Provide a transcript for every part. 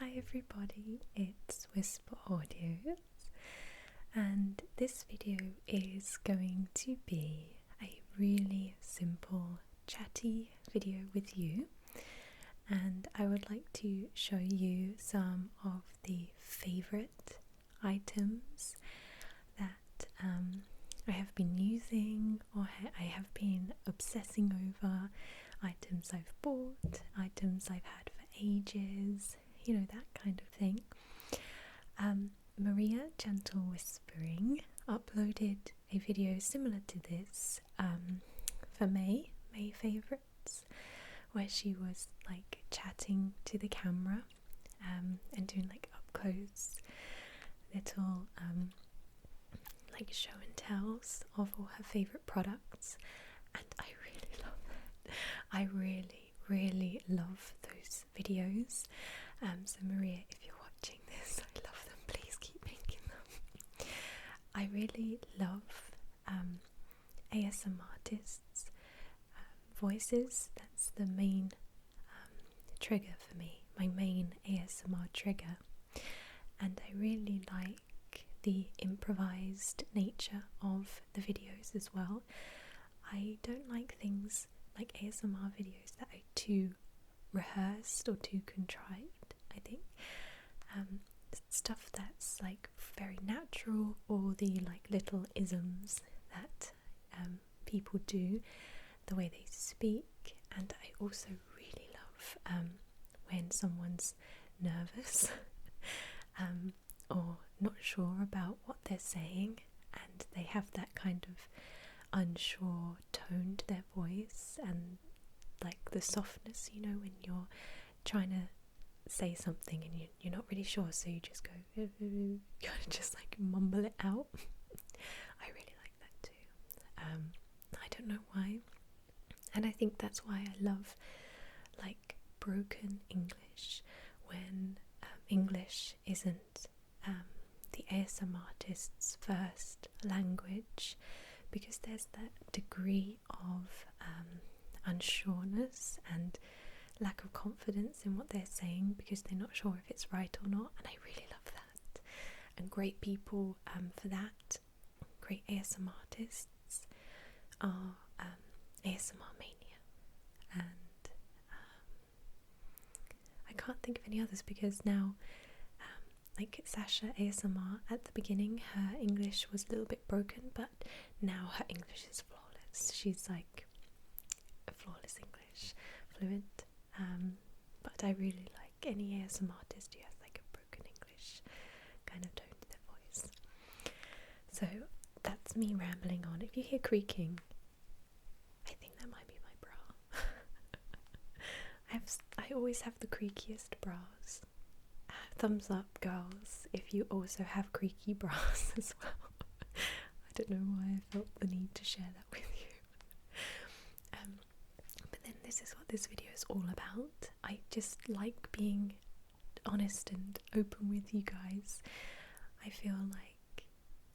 Hi everybody, it's Whisper Audios, and this video is going to be a really simple chatty video with you, and I would like to show you some of the favourite items that I have been using or I have been obsessing over, items I've bought, items I've had for ages, you know, that kind of thing. Maria Gentle Whispering uploaded a video similar to this for May favourites, where she was like chatting to the camera and doing like up close little like show and tells of all her favourite products, and I really love that. I really love those videos. So Maria, if you're watching this, I love them. Please keep making them. I really love ASMRtists' voices. That's the main trigger for me, my main ASMR trigger. And I really like the improvised nature of the videos as well. I don't like things like ASMR videos that are too rehearsed or too contrived. I think stuff that's like very natural, or the like little isms that people do, the way they speak. And I also really love when someone's nervous or not sure about what they're saying, and they have that kind of unsure tone to their voice, and like the softness, you know, when you're trying to say something and you're not really sure, so you just go kind of just like mumble it out. I really like that too. I don't know why, and I think that's why I love like broken English, when English isn't the ASMR artist's first language, because there's that degree of unsureness and lack of confidence in what they're saying, because they're not sure if it's right or not, and I really love that. And great people for that, great ASMR artists are ASMR Mania, and I can't think of any others, because now like Sasha ASMR, at the beginning her English was a little bit broken, but now her English is flawless. She's like a flawless English, fluent. But I really like any ASMR artist who has like a broken English kind of tone to their voice. So that's me rambling on. If you hear creaking, I think that might be my bra. I always have the creakiest bras. Thumbs up, girls, if you also have creaky bras as well. I don't know why I felt the need to share that with you. But then this is what this video is all about. I just like being honest and open with you guys. I feel like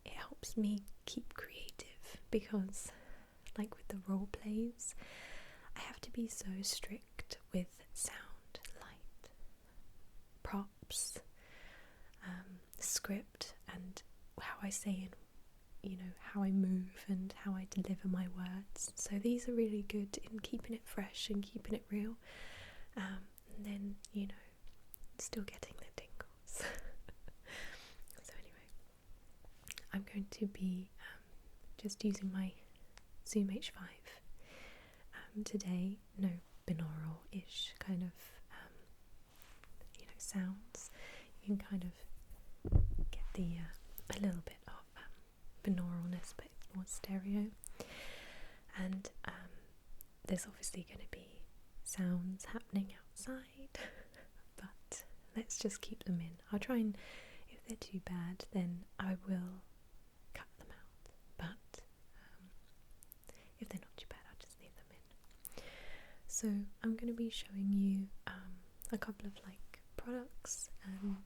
it helps me keep creative, because like with the role plays, I have to be so strict with sound, light, props, script, and how I say and, you know, how I move and how I deliver my words. So these are really good in keeping it fresh and keeping it real, and then, you know, still getting the tingles. So anyway, I'm going to be just using my Zoom H5 today. No, binaural-ish kind of you know, sounds. You can kind of get the a little bit of binauralness, but it's more stereo. And there's obviously going to be sounds happening outside, but let's just keep them in. I'll try and, if they're too bad, then I will cut them out, but if they're not too bad, I'll just leave them in. So I'm going to be showing you a couple of like products and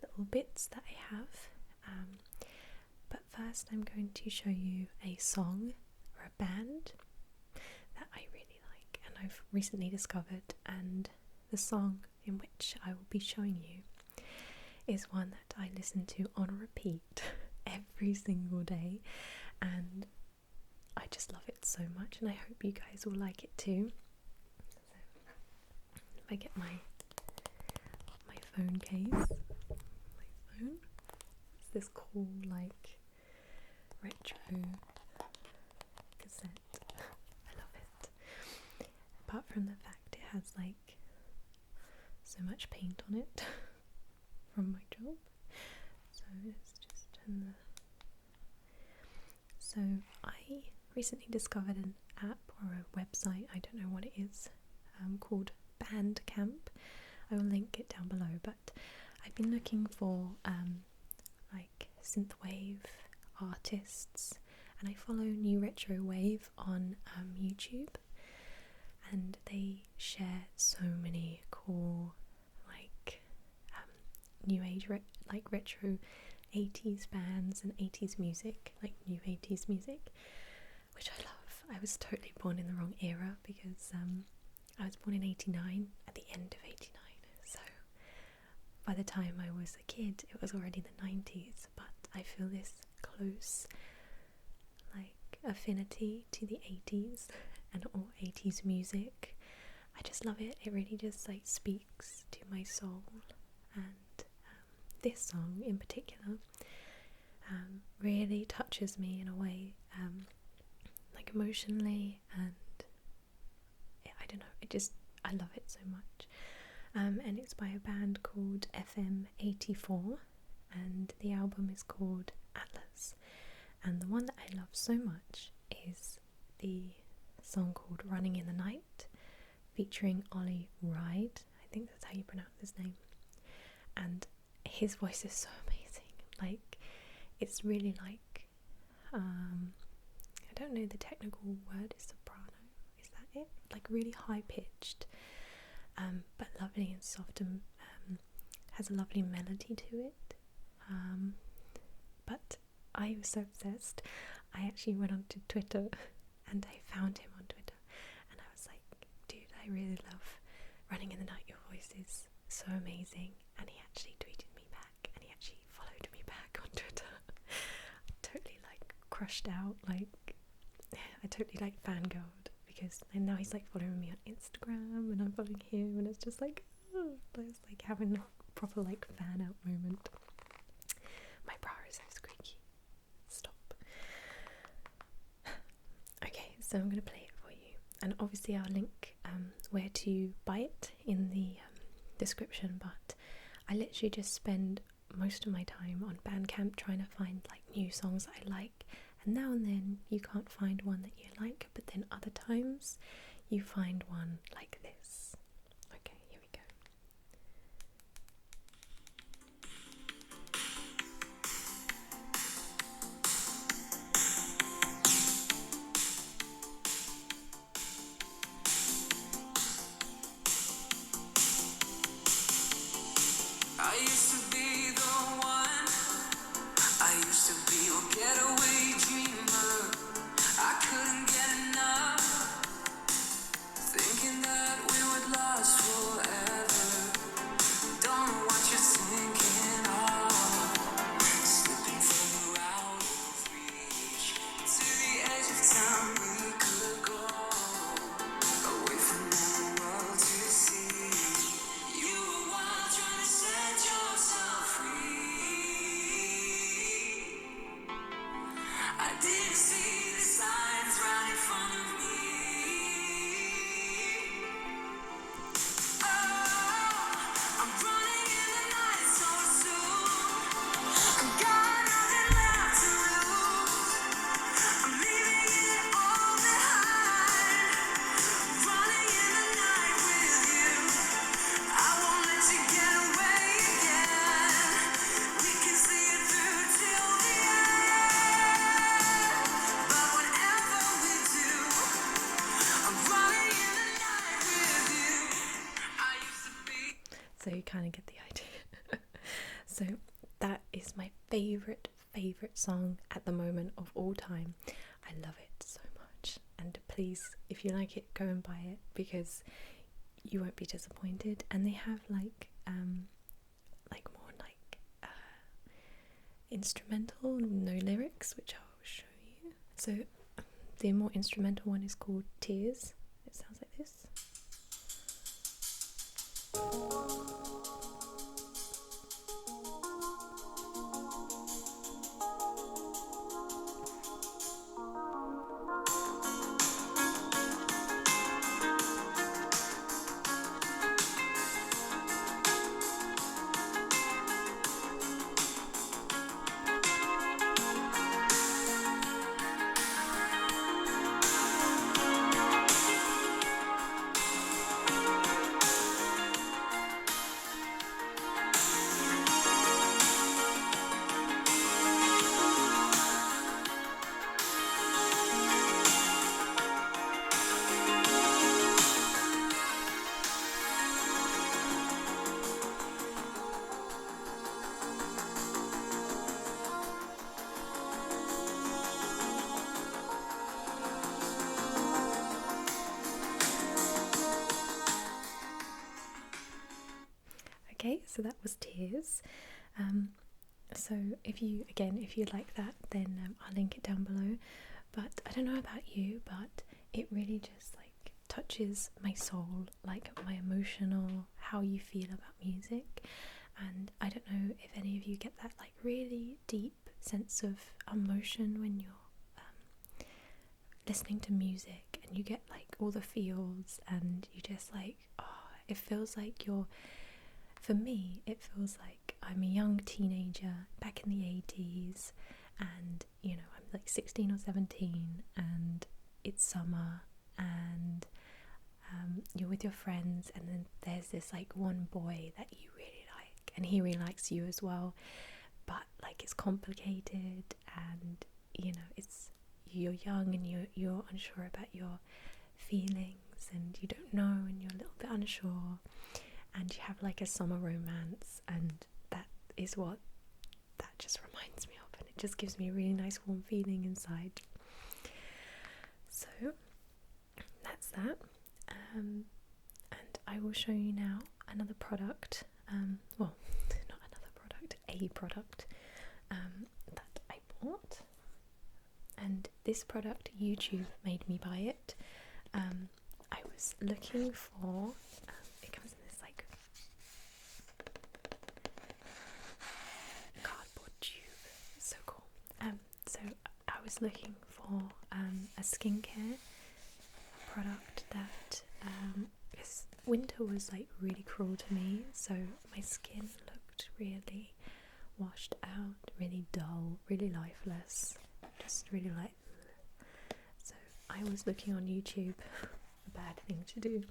little bits that I have, but first I'm going to show you a song or a band that I really like and I've recently discovered, and the song in which I will be showing you is one that I listen to on repeat every single day, and I just love it so much, and I hope you guys will like it too. So if I get my phone case, it's this cool like retro cassette. I love it. Apart from the fact it has like so much paint on it from my job, so it's just in the. So I recently discovered an app or a website, I don't know what it is, called Bandcamp. I will link it down below, but I've been looking for like synthwave artists, and I follow New Retro Wave on YouTube, and they share so many cool like new age like retro 80s bands and 80s music, like new 80s music, which I love. I was totally born in the wrong era because I was born in 89, at the end of 89, so by the time I was a kid it was already the 90s, but I feel this close like affinity to the 80s and all 80s music. I just love it. It really just like speaks to my soul, and this song in particular really touches me in a way, like emotionally, and I don't know, I love it so much. And it's by a band called FM84, and the album is called Atlas, and the one that I love so much is the song called Running in the Night, featuring Aloe. I think that's how you pronounce his name, and his voice is so amazing. Like, it's really like I don't know the technical word is soprano, is that it? Like really high pitched, but lovely and soft, and has a lovely melody to it. But I was so obsessed, I actually went onto Twitter and I found him on Twitter, and I was like, dude, I really love Running in the Night, your voice is so amazing. And he actually tweeted me back, and he actually followed me back on Twitter. Totally like crushed out, like I totally like fangirled, because and now he's like following me on Instagram and I'm following him, and it's just like, oh, it's like having a proper like fan out moment. My bra is so squeaky. Stop. Okay, so I'm gonna play it for you, and obviously I'll link where to buy it in the description, but I literally just spend most of my time on Bandcamp trying to find like new songs that I like, and now and then you can't find one that you like, but then other times you find one like this. Okay, here we go. I used to be the one, I used to be your getaway dreamer. I couldn't get enough, thinking that we would last forever. Don't know what you're thinking of, slipping further out of reach, to the edge of town we could go, away from the world to see. You were wild trying to set yourself free. I didn't see the signs right in front of me. Oh, I'm running in the night so soon. I've got nothing left to lose. I'm leaving it all behind. Running in the night with you. I won't let you get away again. We can see it through till the end. But whatever we do, I'm running in the night with you. I used to be. So you kind of get the idea. So that is my favorite song at the moment of all time. I love it so much, and please, if you like it, go and buy it, because you won't be disappointed. And they have like more like instrumental, no lyrics, which I'll show you. So the more instrumental one is called Tears. It sounds like this. Okay, so that was Tears. So if you like that, then I'll link it down below. But I don't know about you, but it really just like touches my soul, like my emotional, how you feel about music. And I don't know if any of you get that like really deep sense of emotion when you're listening to music, and you get like all the feels, and you just like, oh, it feels like you're, for me, it feels like I'm a young teenager back in the 80s, and you know, I'm like 16 or 17, and it's summer, and you're with your friends, and then there's this like one boy that you really like, and he really likes you as well, but like it's complicated, and you know, you're young, and you're unsure about your feelings, and you don't know, and you're a little bit unsure, and you have like a summer romance, and that is what that just reminds me of, and it just gives me a really nice warm feeling inside. So that's that. And I will show you now another product, well, not another product, a product that I bought. And this product, YouTube made me buy it. I was looking for, it comes in this like cardboard tube, so cool. So I was looking for a skincare product that, because winter was like really cruel to me, so my skin looked really washed out, really dull, really lifeless, just really like, so I was looking on YouTube, a bad thing to do,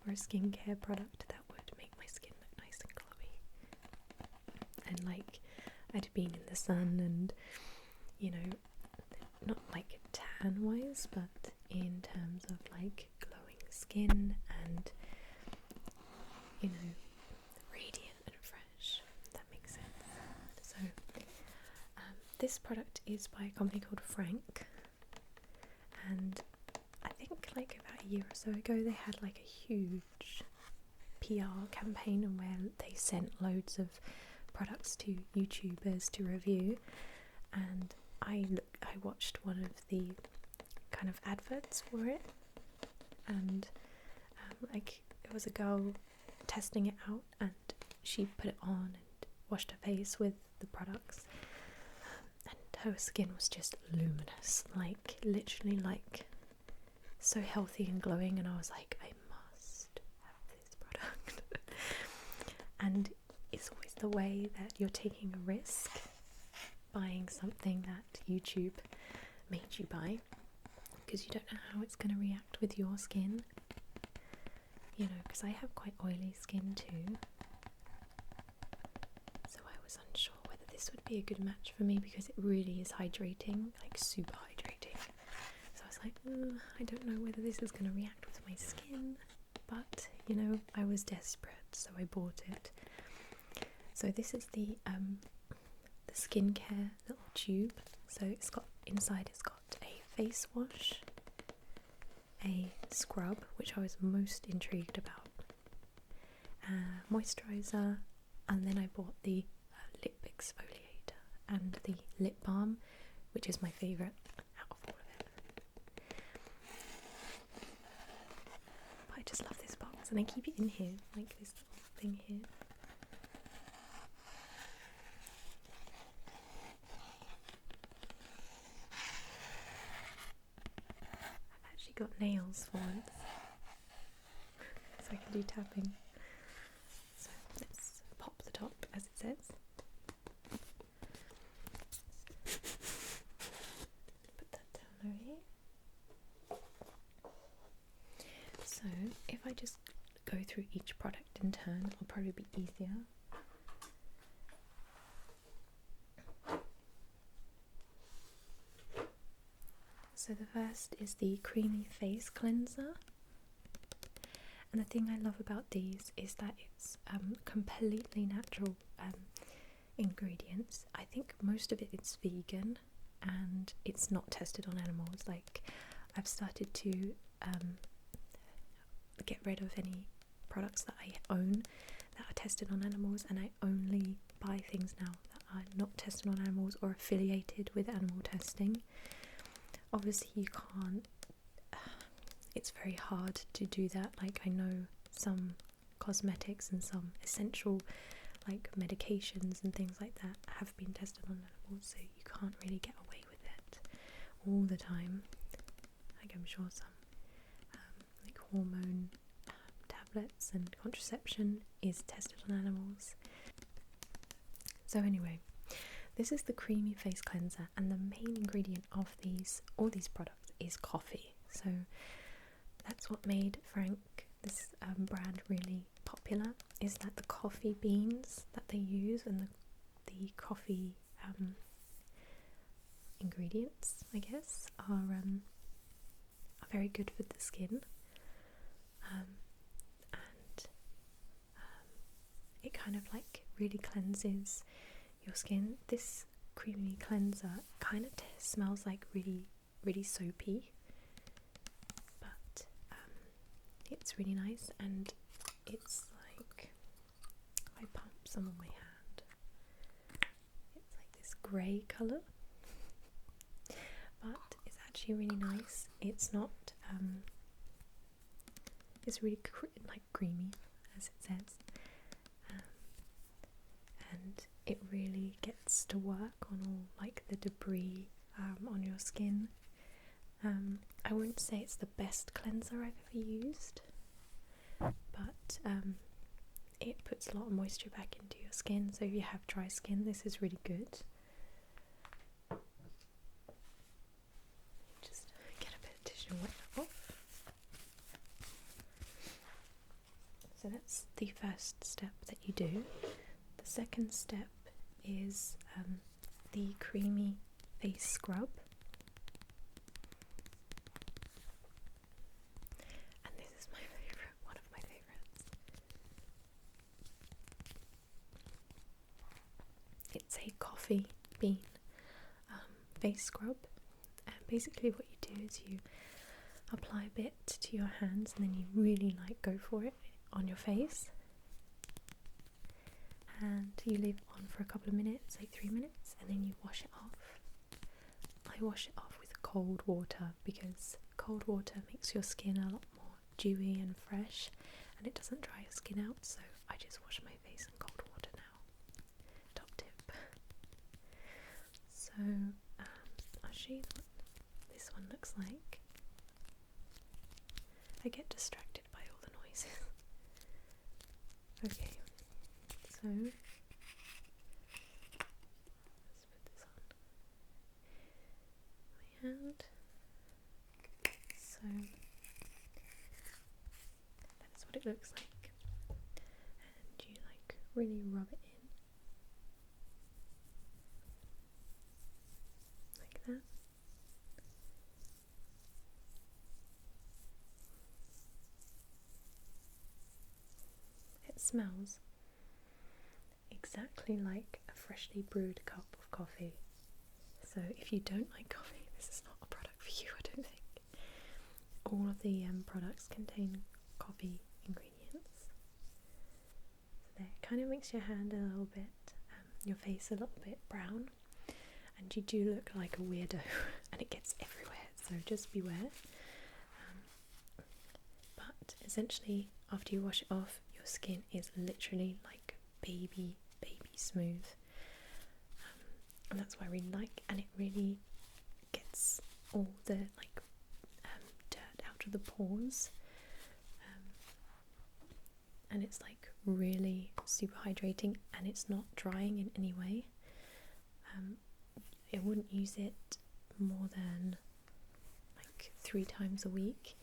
for a skincare product that would make my skin look nice and glowy, and like I'd been in the sun, and you know, not like tan wise, but in terms of like glowing skin and, you know, radiant and fresh, if that makes sense. So this product is by a company called Frank, and I think like about a year or so ago they had like a huge PR campaign where they sent loads of products to YouTubers to review, and I watched one of the kind of adverts for it, and like it was a girl testing it out, and she put it on and washed her face with the products, and her skin was just luminous, like literally like so healthy and glowing, and I was like, I must have this product. And it's always the way that you're taking a risk buying something that YouTube made you buy, because you don't know how it's going to react with your skin, you know, because I have quite oily skin too, so I was unsure whether this would be a good match for me, because it really is hydrating, like super hydrating, so I was like, I don't know whether this is going to react with my skin, but you know, I was desperate, so I bought it. So this is the skincare little tube. So it's got a face wash, a scrub, which I was most intrigued about, moisturiser, and then I bought the lip exfoliator and the lip balm, which is my favourite out of all of it. But I just love this box, and I keep it in here, like this little thing here. I've actually got nails for once, so I can do tapping. So let's pop the top as it says. Put that down over here. So if I just go through each product in turn, it'll probably be easier. So the first is the Creamy Face Cleanser. And the thing I love about these is that it's completely natural ingredients. I think most of it is vegan and it's not tested on animals. Like, I've started to get rid of any products that I own that are tested on animals, and I only buy things now that are not tested on animals or affiliated with animal testing. Obviously you can't, it's very hard to do that. Like, I know some cosmetics and some essential like medications and things like that have been tested on animals, so you can't really get away with it all the time. Like, I'm sure some like hormone tablets and contraception is tested on animals. So anyway, this is the Creamy Face Cleanser, and the main ingredient of all these products is coffee. So that's what made this brand really popular, is that the coffee beans that they use and the coffee ingredients, I guess, are very good for the skin, and it kind of like really cleanses your skin. This creamy cleanser kind of smells like really, really soapy, but it's really nice, and it's like, I pump some on my hand, it's like this grey colour, but it's actually really nice. It's not it's really like creamy, as it says, and it really gets to work on all like the debris on your skin. I wouldn't say it's the best cleanser I've ever used, but it puts a lot of moisture back into your skin, so if you have dry skin, this is really good. Just get a bit of tissue and wipe that off. So that's the first step that you do. The second step is the Creamy Face Scrub. And this is my favourite, one of my favourites. It's a coffee bean face scrub. And basically what you do is you apply a bit to your hands, and then you really like go for it on your face, and you leave it on for a couple of minutes, like 3 minutes, and then you wash it off. I wash it off with cold water because cold water makes your skin a lot more dewy and fresh, and it doesn't dry your skin out, so I just wash my face in cold water now. Top tip. So I'll show you what this one looks like. I get distracted by all the noises. Okay, so let's put this on my hand. So that's what it looks like, and you like really rub it in like that. It smells exactly like a freshly brewed cup of coffee. So if you don't like coffee, this is not a product for you, I don't think. All of the products contain coffee ingredients. kind of makes your hand a little bit, your face a little bit brown, and you do look like a weirdo, and it gets everywhere, so just beware. But essentially, after you wash it off, your skin is literally like baby smooth, and that's what I really like, and it really gets all the like dirt out of the pores, and it's like really super hydrating, and it's not drying in any way. I wouldn't use it more than like 3 times a week,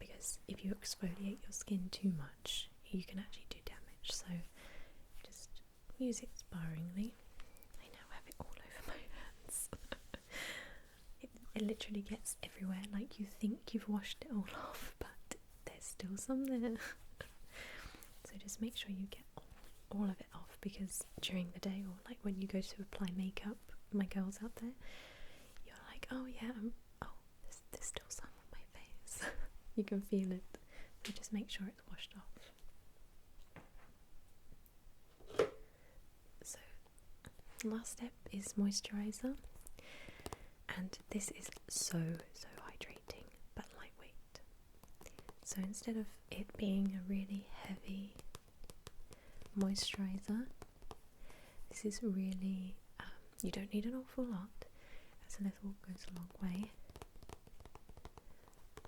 because if you exfoliate your skin too much, you can actually do damage. So just use it sparingly. I now have it all over my hands. it literally gets everywhere. Like, you think you've washed it all off, but there's still some there. So just make sure you get all of it off, because during the day, or like when you go to apply makeup, my girls out there, you're like, oh yeah, there's still some on my face. You can feel it, so just make sure it's washed off. So last step is moisturizer, and this is so hydrating but lightweight. So instead of it being a really heavy moisturizer, this is really, you don't need an awful lot, as a little goes a long way,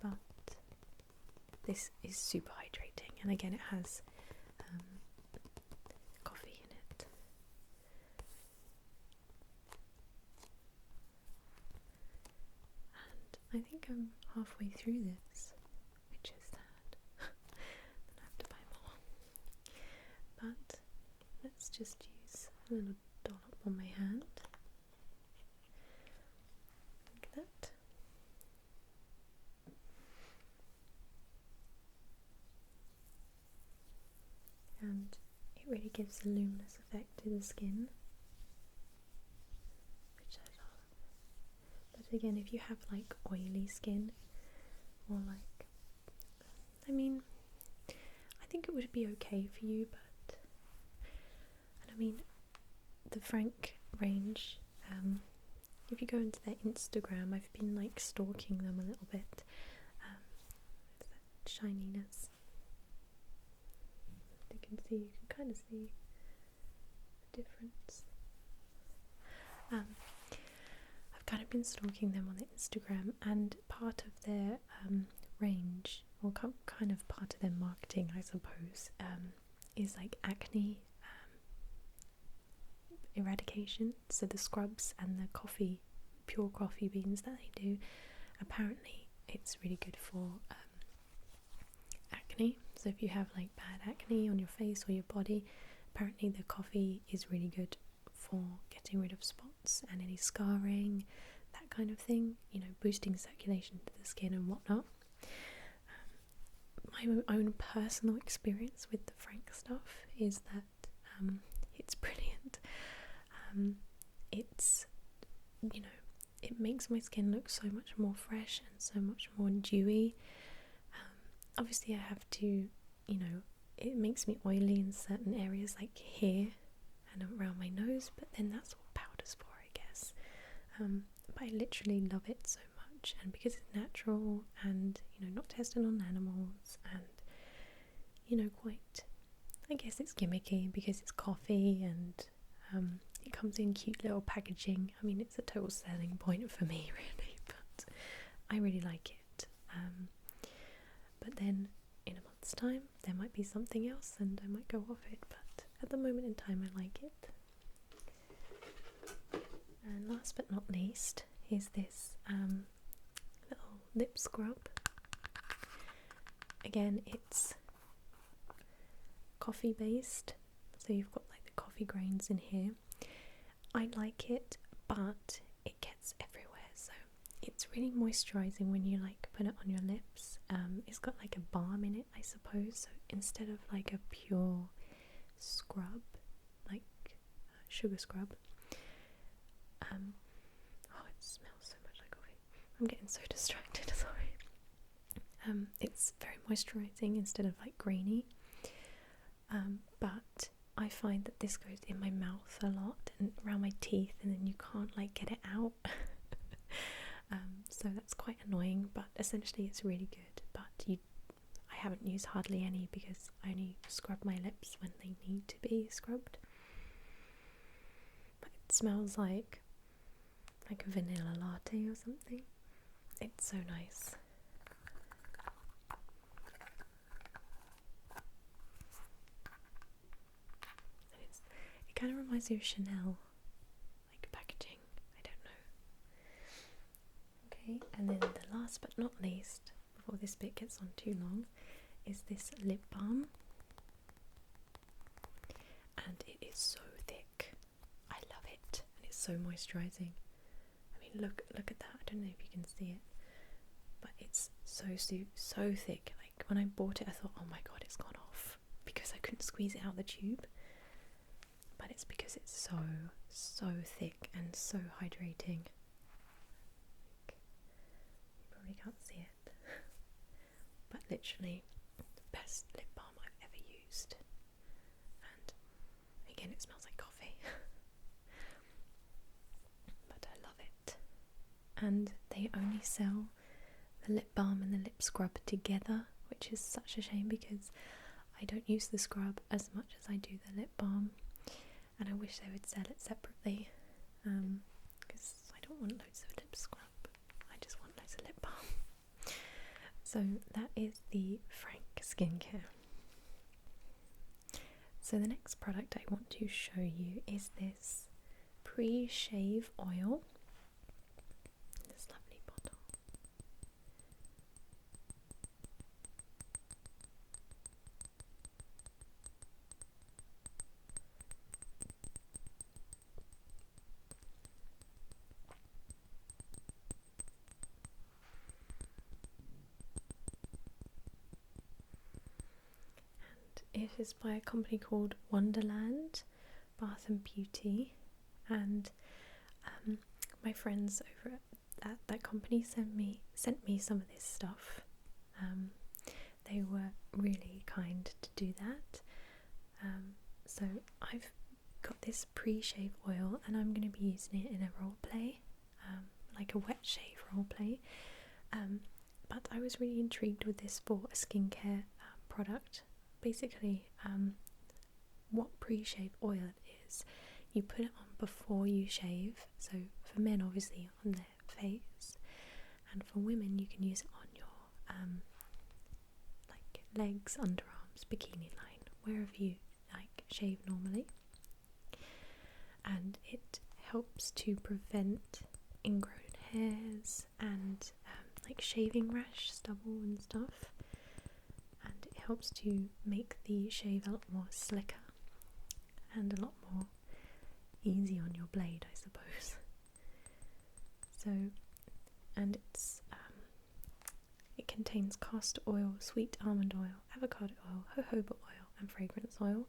but this is super hydrating, and again it has coffee in it. And I think I'm halfway through this, which is sad. Then I have to buy more. But let's just use a little dollop on my hand, like that. And it really gives a luminous effect to the skin, which I love. But again, if you have like oily skin, or like, I mean, I think it would be okay for you, but, and I mean, the Frank range, if you go into their Instagram, I've been like stalking them a little bit, that shininess, you can kind of see the difference. I've kind of been stalking them on the Instagram, and part of their range, or kind of part of their marketing, I suppose, is like acne eradication. So the scrubs and the pure coffee beans that they do, apparently it's really good for acne. So if you have like bad acne on your face or your body, apparently the coffee is really good for getting rid of spots and any scarring, that kind of thing, you know, boosting circulation to the skin and whatnot. My own personal experience with the Frank stuff is that it's brilliant. It's, you know, it makes my skin look so much more fresh and so much more dewy. Obviously I have to, you know, it makes me oily in certain areas like here and around my nose, but then that's what powder's for, I guess. But I literally love it so much, and because it's natural and, you know, not tested on animals, and, you know, quite, I guess it's gimmicky because it's coffee, and it comes in cute little packaging. I mean, it's a total selling point for me, really, but I really like it. But then in a month's time there might be something else and I might go off it, but at the moment in time I like it. And last but not least is this little lip scrub. Again, it's coffee based, so you've got like the coffee grains in here. I like it, but it gets everywhere, so it's really moisturising when you like put it on your lips. It's got like a balm in it, I suppose, so instead of like a pure scrub, like sugar scrub, oh, it smells so much like coffee. I'm getting so distracted, sorry. It's very moisturising instead of like grainy. I find that this goes in my mouth a lot and around my teeth, and then you can't like get it out. So that's quite annoying, but essentially it's really good. But I haven't used hardly any because I only scrub my lips when they need to be scrubbed. But it smells like a vanilla latte or something. It's so nice. And it kind of reminds me of Chanel, like packaging. I don't know. Okay, and then the last but not least, before this bit gets on too long, is this lip balm. And it is so thick. I love it. And it's so moisturising. I mean, look at that. I don't know if you can see it, but it's so thick. Like when I bought it, I thought, oh my god, it's gone off because I couldn't squeeze it out the tube. But it's because it's so thick and so hydrating. Like, you probably can't see it, but literally the best lip balm I've ever used. And again, it smells like coffee. But I love it. And they only sell the lip balm and the lip scrub together, which is such a shame because I don't use the scrub as much as I do the lip balm, and I wish they would sell it separately, because I don't want loads of lip scrub, I just want loads of lip balm. So that is the Frank skincare. So the next product I want to show you is this pre-shave oil. This lovely bottle. It is by a company called Wonderland Bath and Beauty, and my friends over at that company sent me some of this stuff. They were really kind to do that. So I've got this pre-shave oil, and I'm going to be using it in a role play, like a wet shave role play. But I was really intrigued with this for a skincare product. Basically, what pre-shave oil is, you put it on before you shave. So for men, obviously on their face, and for women, you can use it on your like legs, underarms, bikini line, wherever you like shave normally. And it helps to prevent ingrown hairs and like shaving rash, stubble and stuff. And it helps to make the shave a lot more slicker and a lot more easy on your blade, I suppose. So, and it contains castor oil, sweet almond oil, avocado oil, jojoba oil and fragrance oil,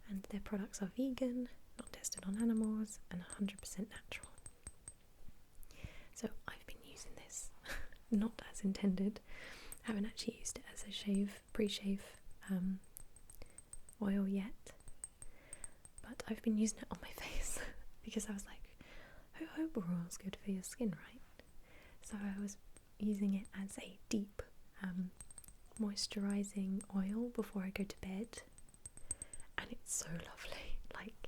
and their products are vegan, not tested on animals, and 100% natural. So I've been using this not as intended. I haven't actually used it as a pre-shave oil yet, but I've been using it on my face because I was like, jojoba oil is good for your skin, right? So I was using it as a deep moisturising oil before I go to bed, and it's so lovely. Like,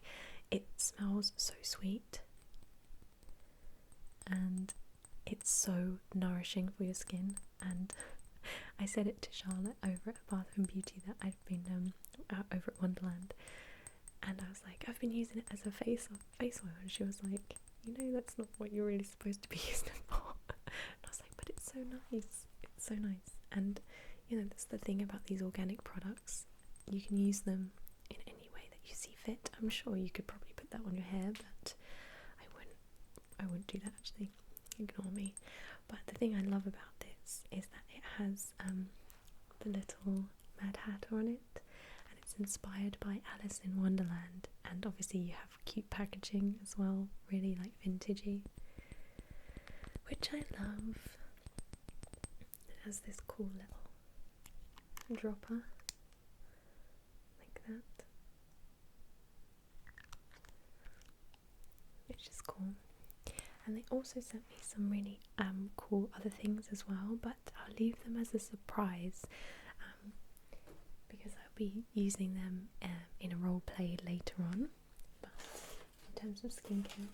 it smells so sweet and it's so nourishing for your skin. And I said it to Charlotte over at Bath and Beauty that I've been over at Wonderland, and I was like, I've been using it as a face oil, and she was like, you know, that's not what you're really supposed to be using it for. And I was like, but it's so nice, it's so nice. And you know, that's the thing about these organic products, you can use them in any way that you see fit. I'm sure you could probably put that on your hair, but I wouldn't do that, actually. Ignore me. But the thing I love about this is that it has the little Mad Hatter on it, and it's inspired by Alice in Wonderland, and obviously you have cute packaging as well, really like vintagey, which I love. It has this cool little dropper like that, And they also sent me some really cool other things as well, but I'll leave them as a surprise because I'll be using them in a role play later on. But in terms of skincare,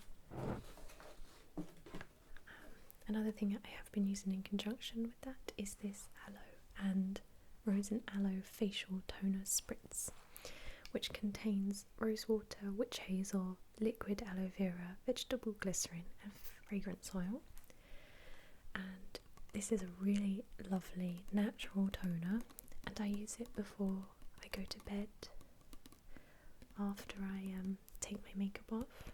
another thing I have been using in conjunction with that is this Aloe and Rosin Aloe Facial Toner Spritz, which contains rosewater, witch hazel, liquid aloe vera, vegetable glycerin and fragrance oil. And this is a really lovely natural toner, and I use it before I go to bed after I take my makeup off,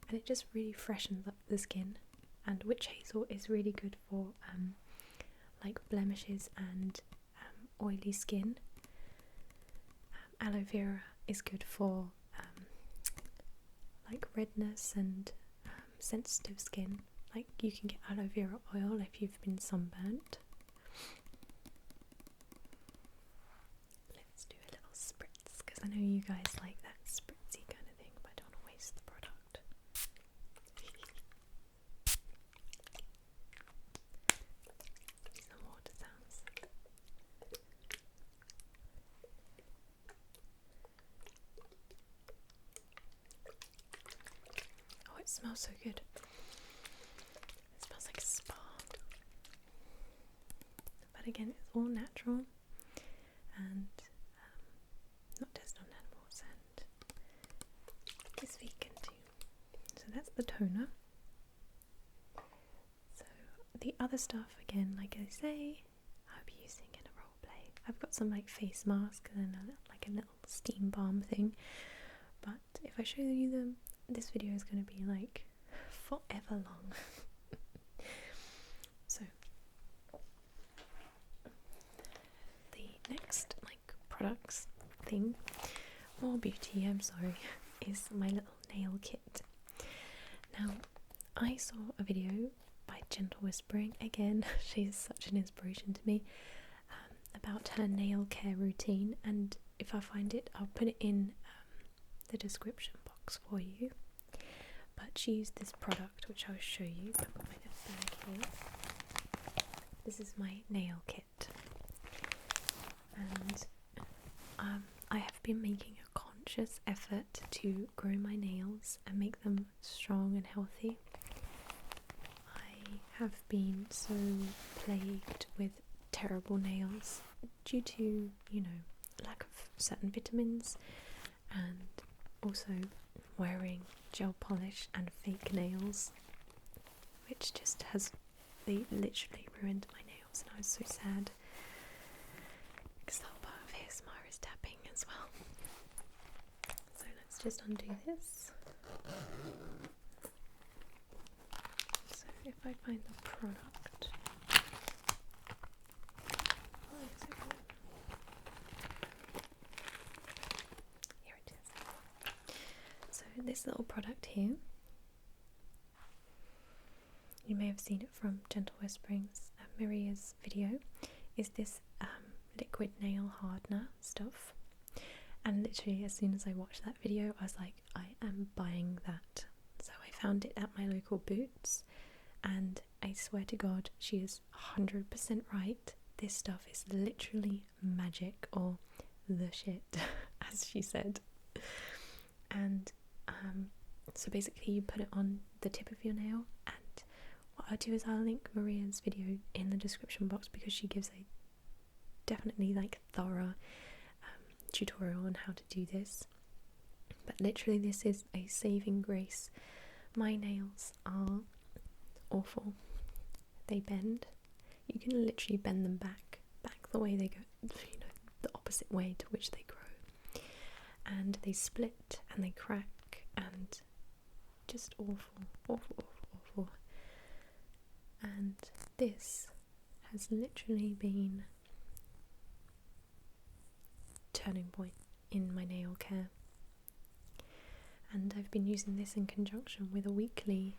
and it just really freshens up the skin. And witch hazel is really good for like blemishes and oily skin. Aloe vera is good for like redness and sensitive skin. Like you can get aloe vera oil if you've been sunburnt. Let's do a little spritz because I know you guys like that spritzy kind of thing, but I don't want to waste the product. Some water sounds. Oh, it smells so good. It smells like a spa. But again, it's all natural and not tested on animals, and it's vegan too. So that's the toner. So the other stuff, again, like I say, I'll be using in a role play. I've got some like face mask and then a little steam balm thing. But if I show you them, this video is going to be like forever long. So the next like products thing, more beauty, I'm sorry, is my little nail kit. Now, I saw a video by Gentle Whispering, again, she's such an inspiration to me, about her nail care routine, and if I find it, I'll put it in the description box for you. But she used this product, which I'll show you. I've got my little bag here. This is my nail kit, and I have been making a conscious effort to grow my nails and make them strong and healthy. I have been so plagued with terrible nails due to, lack of certain vitamins, and also wearing gel polish and fake nails, which just they literally ruined my nails, and I was so sad because the whole part of ASMR is tapping as well. So let's just undo this. So if I find the product, here it is. So this little product here, you may have seen it from Gentle Whispering's Maria's video, is this liquid nail hardener stuff. And literally as soon as I watched that video, I was like, I am buying that. So I found it at my local Boots, and I swear to God, she is 100% right. This stuff is literally magic, or the shit, as she said. And so basically you put it on the tip of your nail, and what I'll do is I'll link Maria's video in the description box, because she gives a definitely like thorough tutorial on how to do this. But literally this is a saving grace. My nails are awful. They bend. You can literally bend them back the way they go, the opposite way to which they grow, and they split and they crack, and just awful. And this has literally been turning point in my nail care, and I've been using this in conjunction with a weekly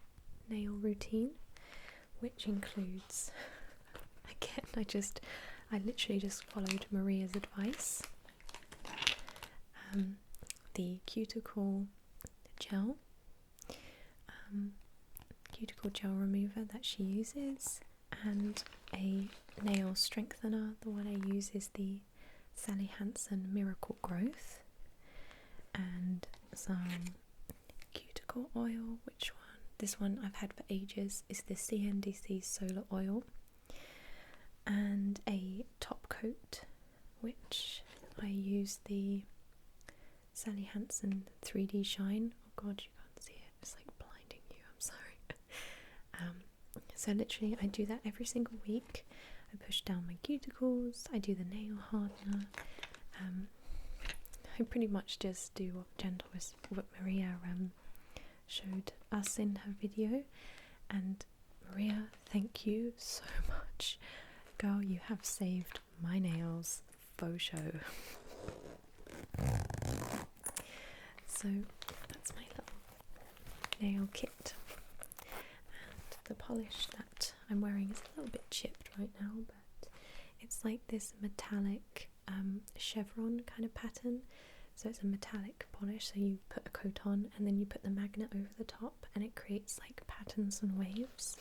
nail routine, which includes, again, I literally just followed Maria's advice. The cuticle gel, cuticle gel remover that she uses, and a nail strengthener. The one I use is the Sally Hansen Miracle Growth, and some cuticle oil. Which one? This one I've had for ages is the CNDC Solar Oil, and a top coat, which I use the Sally Hansen 3D Shine. Oh god, you can't see it, it's like blinding you, I'm sorry. So literally I do that every single week. I push down my cuticles, I do the nail hardener. I pretty much just do what Maria showed us in her video. And Maria, thank you so much. Girl, you have saved my nails, faux show. So that's my little nail kit. And the polish that I'm wearing is a little bit chipped right now, but it's like this metallic chevron kind of pattern. So it's a metallic polish, so you put a coat on and then you put the magnet over the top and it creates like patterns and waves.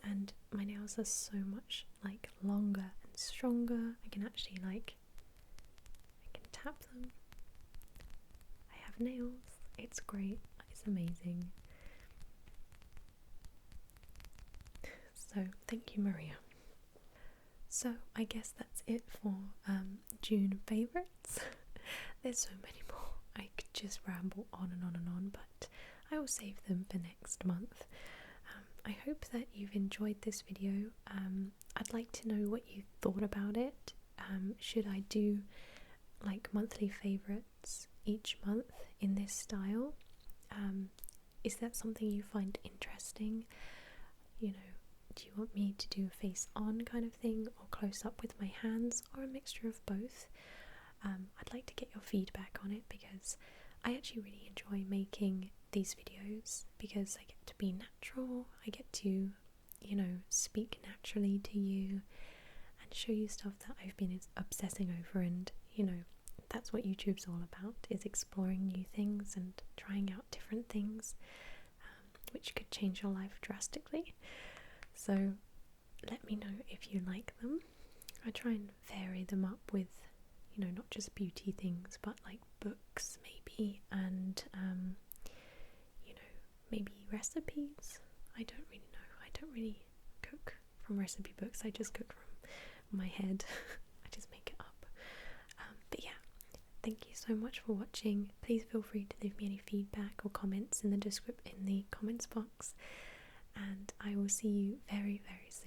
And my nails are so much like longer and stronger. I can actually I can tap them. I have nails. It's great. It's amazing. So thank you, Maria. So I guess that's it for June favourites. There's so many more. I could just ramble on and on and on, but I will save them for next month. I hope that you've enjoyed this video. I'd like to know what you thought about it. Should I do like monthly favourites each month in this style? Is that something you find interesting? You know, do you want me to do a face on kind of thing, or close up with my hands, or a mixture of both? I'd like to get your feedback on it, because I actually really enjoy making these videos, because I get to be natural, I get to, you know, speak naturally to you and show you stuff that I've been obsessing over. And you know, that's what YouTube's all about, is exploring new things and trying out different things, which could change your life drastically. So let me know if you like them. I try and vary them up with, you know, not just beauty things, but like books maybe, and you know, maybe recipes. I don't really know. I don't really cook from recipe books. I just cook from my head. I just make it up. But yeah, thank you so much for watching. Please feel free to leave me any feedback or comments in the comments box, and I will see you very, very soon.